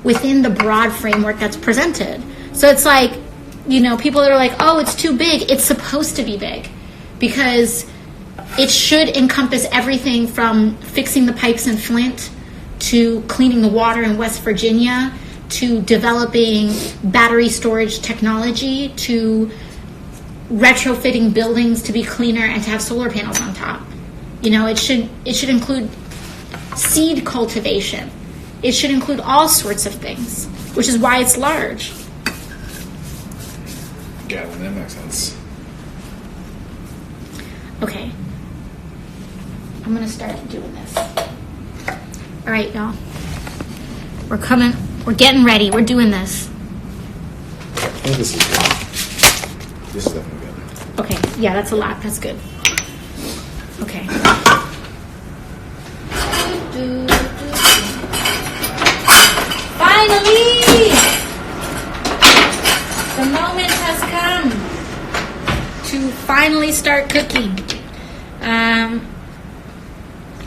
within the broad framework that's presented. So it's like, people that are like, oh, it's too big. It's supposed to be big because it should encompass everything from fixing the pipes in Flint to cleaning the water in West Virginia to developing battery storage technology to retrofitting buildings to be cleaner and to have solar panels on top. It should include seed cultivation. It should include all sorts of things, which is why it's large. Yeah, that makes sense. Okay. I'm going to start doing this. All right, y'all. We're coming. We're getting ready. We're doing this. Oh, this is good. This is definitely good. Okay. Yeah, that's a lot. That's good. Okay. Finally! The moment has come to finally start cooking.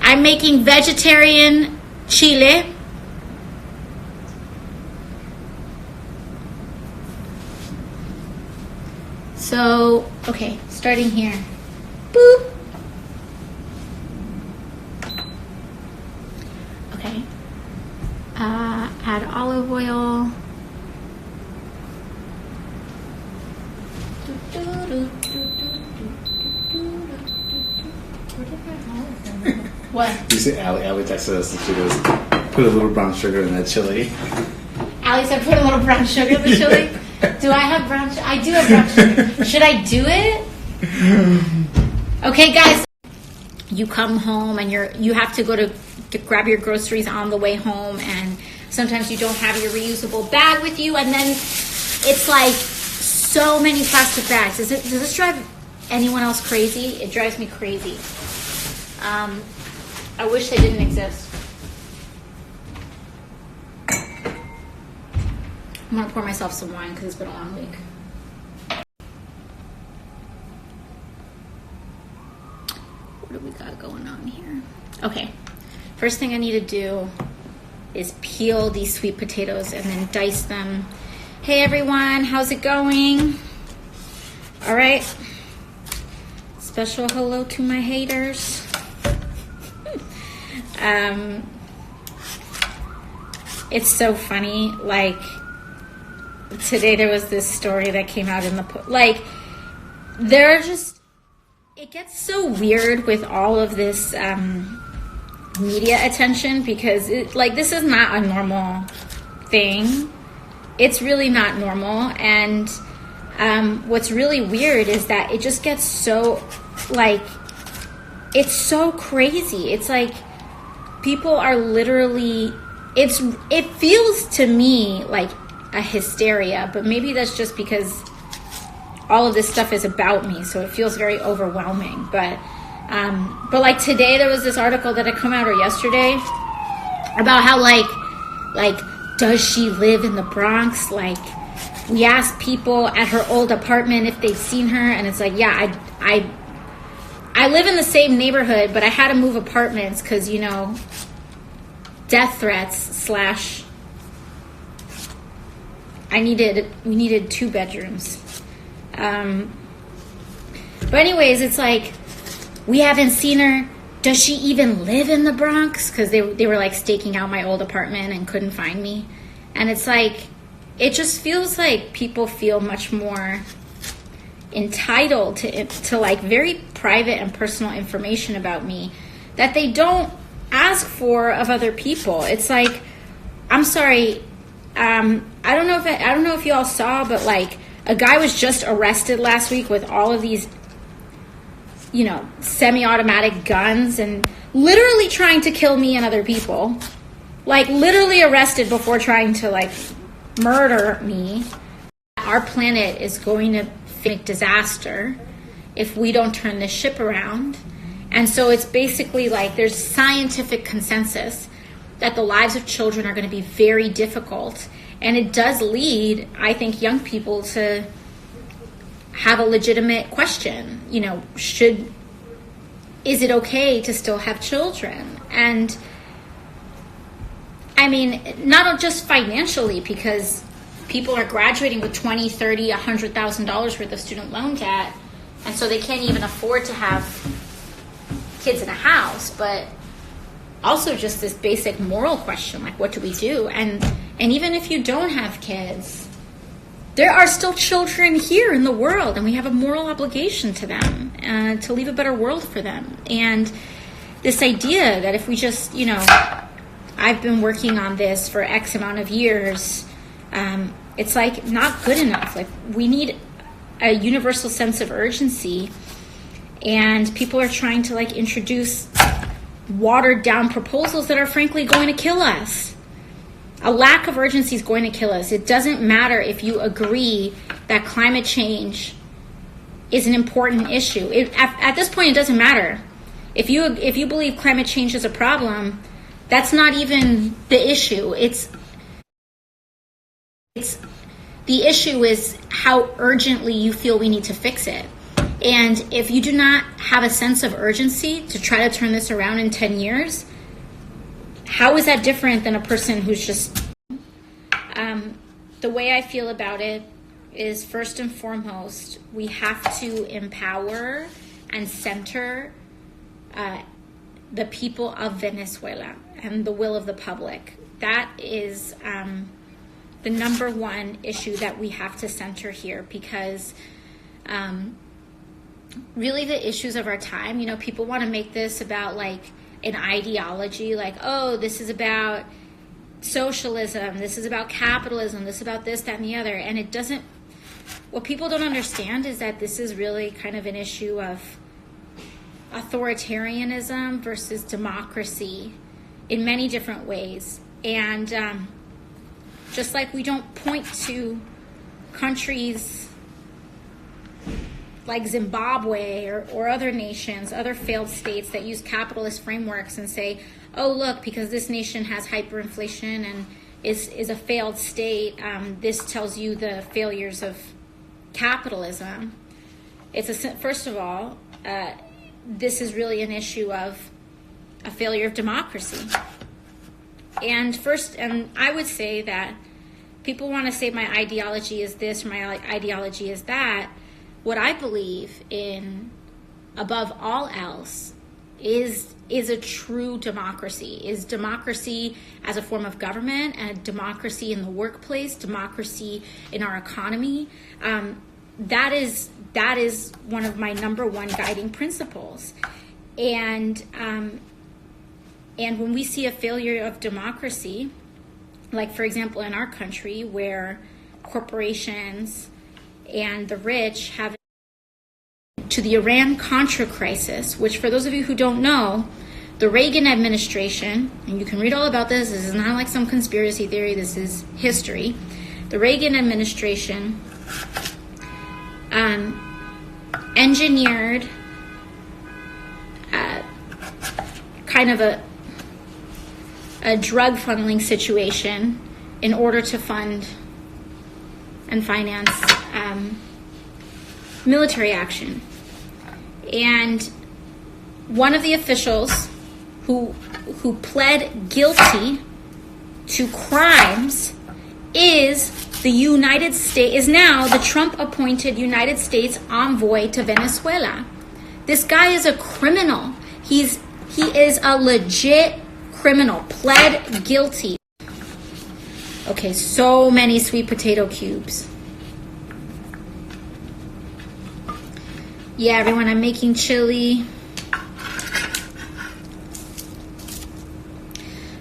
I'm making vegetarian chile. So, okay, starting here. Boop. Okay. Add olive oil. What? You see, Allie texted us and she goes, put a little brown sugar in that chili. Allie said, put a little brown sugar in the chili. Do I have brown sugar? I do have brown sugar. Should I do it? Okay, guys. You come home and you have to go to grab your groceries on the way home, and sometimes you don't have your reusable bag with you, and then it's like so many plastic bags. Does this drive anyone else crazy? It drives me crazy. I wish they didn't exist. I'm gonna pour myself some wine because it's been a long week. What do we got going on here? Okay, first thing I need to do is peel these sweet potatoes and then dice them. Hey everyone, how's it going? All right. Special hello to my haters. It's so funny. Like today, there was this story that came out in the it gets so weird with all of this media attention because this is not a normal thing. It's really not normal, and what's really weird is that it just gets so it's so crazy. It's like people are literally. It feels to me like a hysteria, but maybe that's just because all of this stuff is about me, so it feels very overwhelming. But like today, there was this article that had come out, or yesterday, about how like does she live in the Bronx? Like we asked people at her old apartment if they'd seen her, and it's like, yeah, I live in the same neighborhood, but I had to move apartments because death threats / we needed 2 bedrooms. But anyways, it's like, we haven't seen her. Does she even live in the Bronx? Because they were like staking out my old apartment and couldn't find me. And it's like, it just feels like people feel much more entitled to like very private and personal information about me that they don't ask for of other people. It's like, I'm sorry, I don't know if you all saw, but like a guy was just arrested last week with all of these semi-automatic guns and literally trying to kill me and other people. Like literally arrested before trying to like murder me. Our planet is going to face disaster if we don't turn this ship around. And so it's basically like there's scientific consensus that the lives of children are going to be very difficult. And it does lead, I think, young people to have a legitimate question. Is it okay to still have children? And I mean, not just financially, because people are graduating with $20, $30, $100,000 worth of student loan debt, and so they can't even afford to have kids in a house, but also just this basic moral question, like, what do we do? And even if you don't have kids, there are still children here in the world, and we have a moral obligation to them, to leave a better world for them. And this idea that if we just, I've been working on this for X amount of years, it's like not good enough. Like, we need a universal sense of urgency, and people are trying to introduce watered down proposals that are frankly going to kill us. A lack of urgency is going to kill us. It doesn't matter if you agree that climate change is an important issue. At this point, it doesn't matter. If you believe climate change is a problem, that's not even the issue. It's the issue is how urgently you feel we need to fix it. And if you do not have a sense of urgency to try to turn this around in 10 years, how is that different than a person who's just... The way I feel about it is, first and foremost, we have to empower and center the people of Venezuela and the will of the public. That is the number one issue that we have to center here, because really the issues of our time, people want to make this about an ideology, oh, this is about socialism, this is about capitalism, this is about this, that, and the other. And it doesn't, what people don't understand is that this is really kind of an issue of authoritarianism versus democracy in many different ways. And just like we don't point to countries like Zimbabwe or other nations, other failed states that use capitalist frameworks and say, oh, look, because this nation has hyperinflation and is a failed state, this tells you the failures of capitalism. First of all, this is really an issue of a failure of democracy. And I would say that people want to say my ideology is this or my ideology is that. What I believe in, above all else, is a true democracy, is democracy as a form of government, and democracy in the workplace, democracy in our economy. That is one of my number one guiding principles. And when we see a failure of democracy, like for example in our country, where corporations and the rich have, to the Iran-Contra crisis, which for those of you who don't know, the Reagan administration, and you can read all about this is not like some conspiracy theory, this is history. The Reagan administration engineered kind of a drug funneling situation in order to fund and finance military action. And one of the officials who pled guilty to crimes is now the Trump-appointed United States envoy to Venezuela. This guy is a criminal. He is a legit criminal, pled guilty. Okay, so many sweet potato cubes. Yeah, everyone, I'm making chili.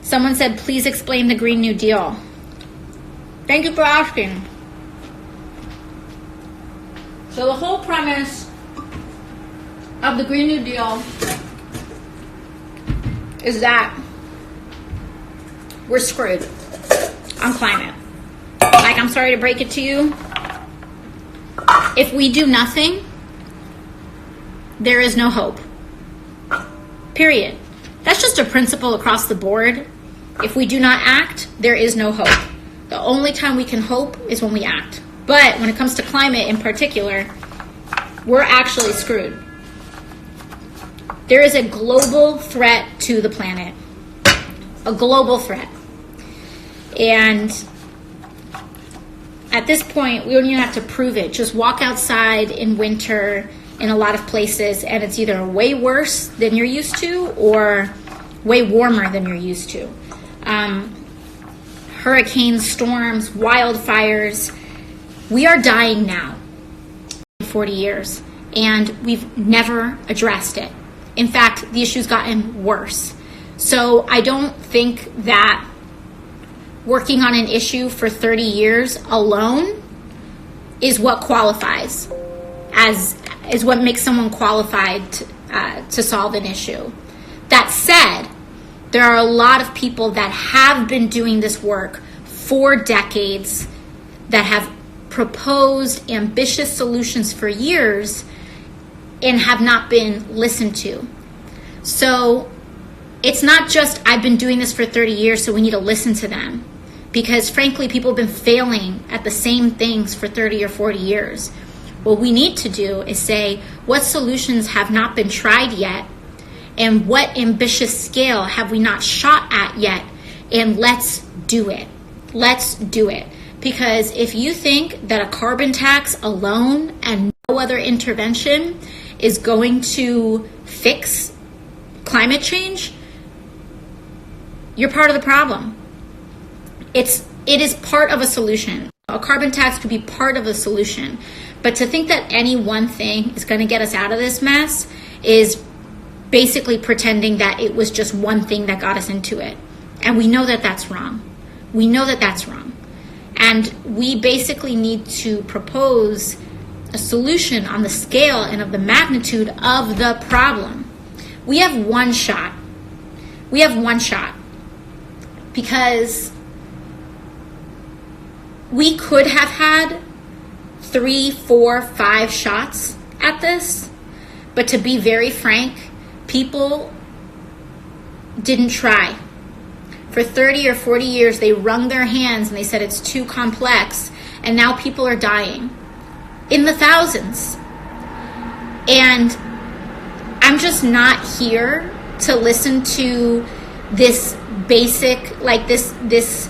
Someone said, please explain the Green New Deal. Thank you for asking. So the whole premise of the Green New Deal is that we're screwed on climate. I'm sorry to break it to you. If we do nothing, there is no hope. Period. That's just a principle across the board. If we do not act, there is no hope. The only time we can hope is when we act. But when it comes to climate in particular, we're actually screwed. There is a global threat to the planet. A global threat. And at this point, we don't even have to prove it. Just walk outside in winter in a lot of places, and it's either way worse than you're used to or way warmer than you're used to. Hurricanes, storms, wildfires. We are dying now, 40 years, and we've never addressed it. In fact, the issue's gotten worse. So I don't think that working on an issue for 30 years alone is what qualifies, is what makes someone qualified to solve an issue. That said, there are a lot of people that have been doing this work for decades, that have proposed ambitious solutions for years and have not been listened to. So it's not just, I've been doing this for 30 years, so we need to listen to them. Because frankly, people have been failing at the same things for 30 or 40 years. What we need to do is say, what solutions have not been tried yet? And what ambitious scale have we not shot at yet? And let's do it. Let's do it. Because if you think that a carbon tax alone and no other intervention is going to fix climate change, you're part of the problem. It is part of a solution. A carbon tax could be part of a solution. But to think that any one thing is going to get us out of this mess is basically pretending that it was just one thing that got us into it. And we know that that's wrong. We know that that's wrong. And we basically need to propose a solution on the scale and of the magnitude of the problem. We have one shot. We have one shot. Because we could have had 3, 4, 5 shots at this. But to be very frank, people didn't try. For 30 or 40 years, they wrung their hands and they said it's too complex. And now people are dying in the thousands. And I'm just not here to listen to this basic, like this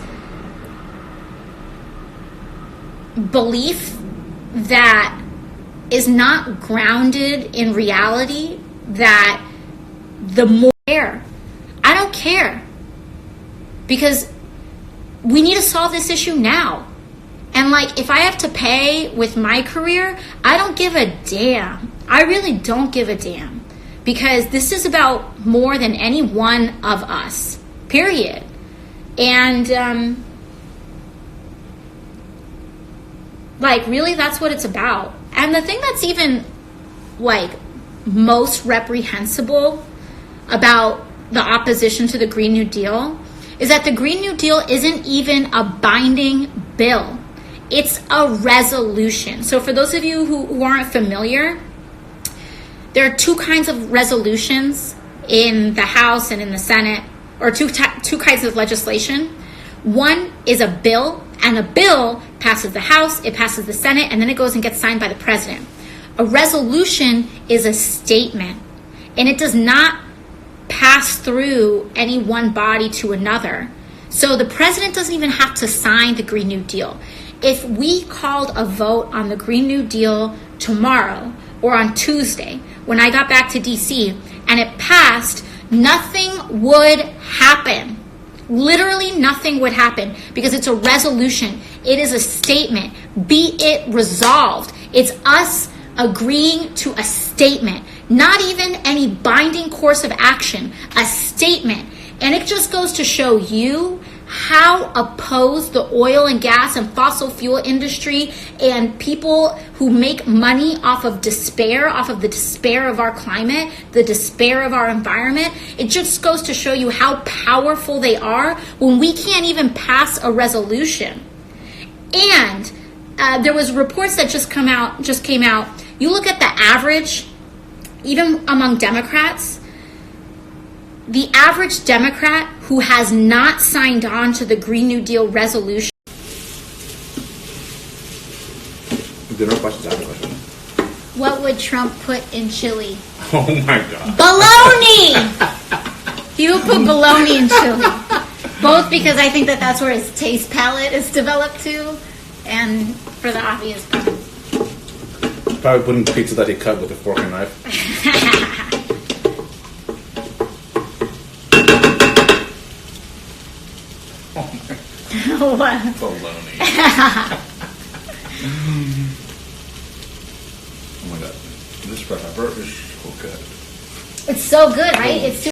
belief that is not grounded in reality, that the more I don't care. Because we need to solve this issue now. And like, if I have to pay with my career, I don't give a damn. I really don't give a damn. Because this is about more than any one of us. Period. And, like, really, that's what it's about. And the thing that's even, like, most reprehensible about the opposition to the Green New Deal is that the Green New Deal isn't even a binding bill. It's a resolution. So for those of you who aren't familiar, there are two kinds of resolutions in the House and in the Senate, or two kinds of legislation. One is a bill, and a bill passes the House, it passes the Senate, and then it goes and gets signed by the president. A resolution is a statement, and it does not pass through any one body to another. So the president doesn't even have to sign the Green New Deal. If we called a vote on the Green New Deal tomorrow or on Tuesday, when I got back to DC, and it passed, nothing would happen. Literally nothing would happen because it's a resolution. It is a statement. Be it resolved. It's us agreeing to a statement, not even any binding course of action, a statement. And it just goes to show you how opposed the oil and gas and fossil fuel industry and people who make money off of despair, off of the despair of our climate, the despair of our environment. It just goes to show you how powerful they are when we can't even pass a resolution. And there was reports that just came out. You look at the average, even among Democrats, the average Democrat who has not signed on to the Green New Deal resolution. Dinner questions, I have a question. What would Trump put in chili? Oh my God. Bologna! He would put bologna in chili. Both because I think that that's where his taste palette is developed to, and for the obvious reason. Probably putting pizza that he cut with a fork and knife. What? Baloney. Oh my god. This red pepper is so good. It's so good, right? It's